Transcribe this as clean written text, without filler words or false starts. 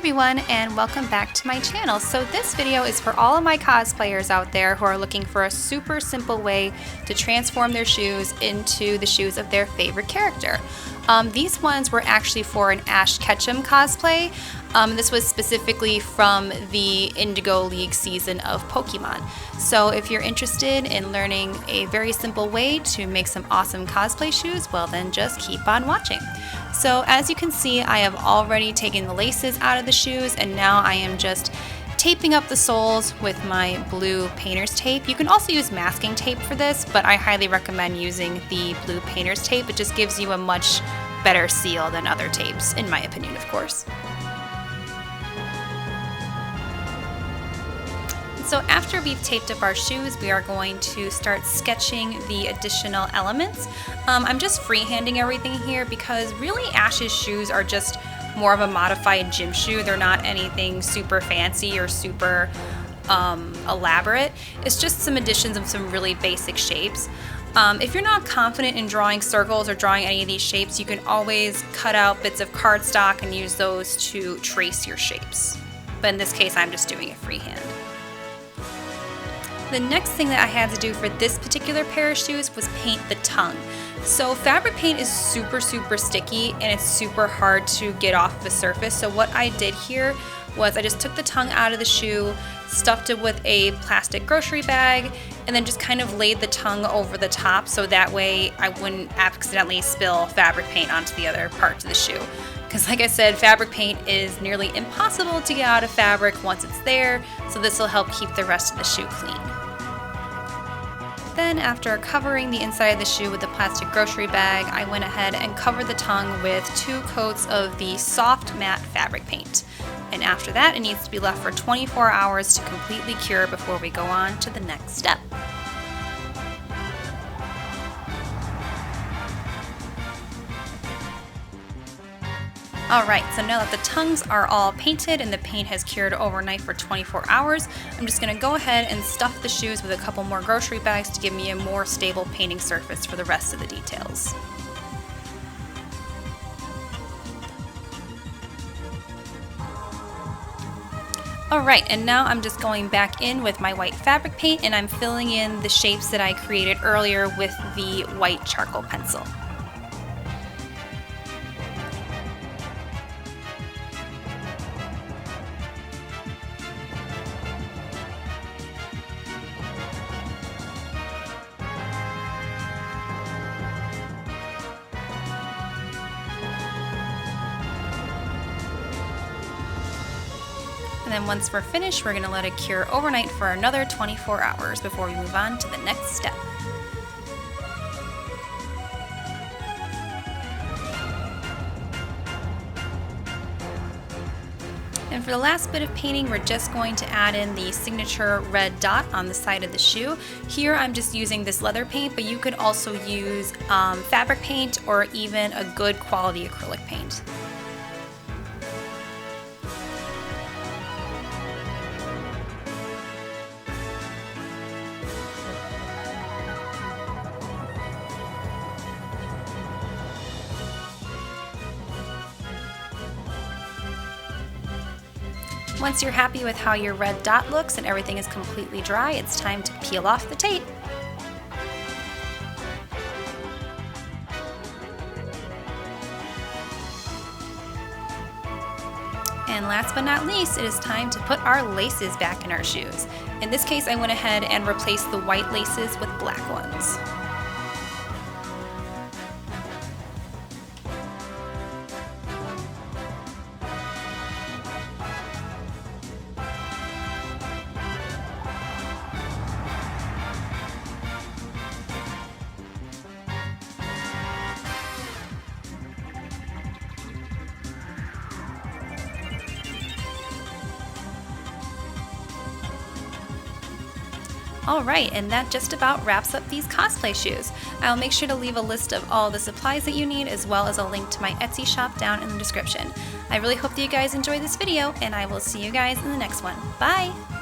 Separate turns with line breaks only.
everyone, and welcome back to my channel. So this video is for all of my cosplayers out there who are looking for a super simple way to transform their shoes into the shoes of their favorite character. These ones were actually for an Ketchum cosplay. This was specifically from the Indigo League season of Pokemon. So if you're interested in learning a very simple way to make some awesome cosplay shoes, well then just keep on watching. So as you can see, I have already taken the laces out of the shoes, and now I am just taping up the soles with my blue painter's tape. You can also use masking tape for this, but I highly recommend using the blue painter's tape. It just gives you a much better seal than other tapes, in my opinion, of course. So after we've taped up our shoes, we are going to start sketching the additional elements. I'm just freehanding everything here because really Ash's shoes are just more of a modified gym shoe. They're not anything super fancy or super elaborate. It's just some additions of some really basic shapes. If you're not confident in drawing circles or drawing any of these shapes, you can always cut out bits of cardstock and use those to trace your shapes. But in this case, I'm just doing it freehand. The next thing that I had to do for this particular pair of shoes was paint the tongue. So fabric paint is super sticky and it's super hard to get off of the surface. So what I did here was I just took the tongue out of the shoe, stuffed it with a plastic grocery bag, and then just kind of laid the tongue over the top so that way I wouldn't accidentally spill fabric paint onto the other parts of the shoe. Because like I said, fabric paint is nearly impossible to get out of fabric once it's there, so this will help keep the rest of the shoe clean. Then after covering the inside of the shoe with the plastic grocery bag, I went ahead and covered the tongue with 2 coats of the soft matte fabric paint. And after that, it needs to be left for 24 hours to completely cure before we go on to the next step. Alright, so now that the tongues are all painted and the paint has cured overnight for 24 hours, I'm just going to go ahead and stuff the shoes with a couple more grocery bags to give me a more stable painting surface for the rest of the details. Alright, and now I'm just going back in with my white fabric paint and I'm filling in the shapes that I created earlier with the white charcoal pencil. And then once we're finished, we're going to let it cure overnight for another 24 hours before we move on to the next step. And for the last bit of painting, we're just going to add in the signature red dot on the side of the shoe. Here I'm just using this leather paint, but you could also use fabric paint or even a good quality acrylic paint. Once you're happy with how your red dot looks and everything is completely dry, it's time to peel off the tape. And last but not least, it is time to put our laces back in our shoes. In this case, I went ahead and replaced the white laces with black ones. Alright, and that just about wraps up these cosplay shoes. I'll make sure to leave a list of all the supplies that you need as well as a link to my Etsy shop down in the description. I really hope that you guys enjoyed this video, and I will see you guys in the next one. Bye!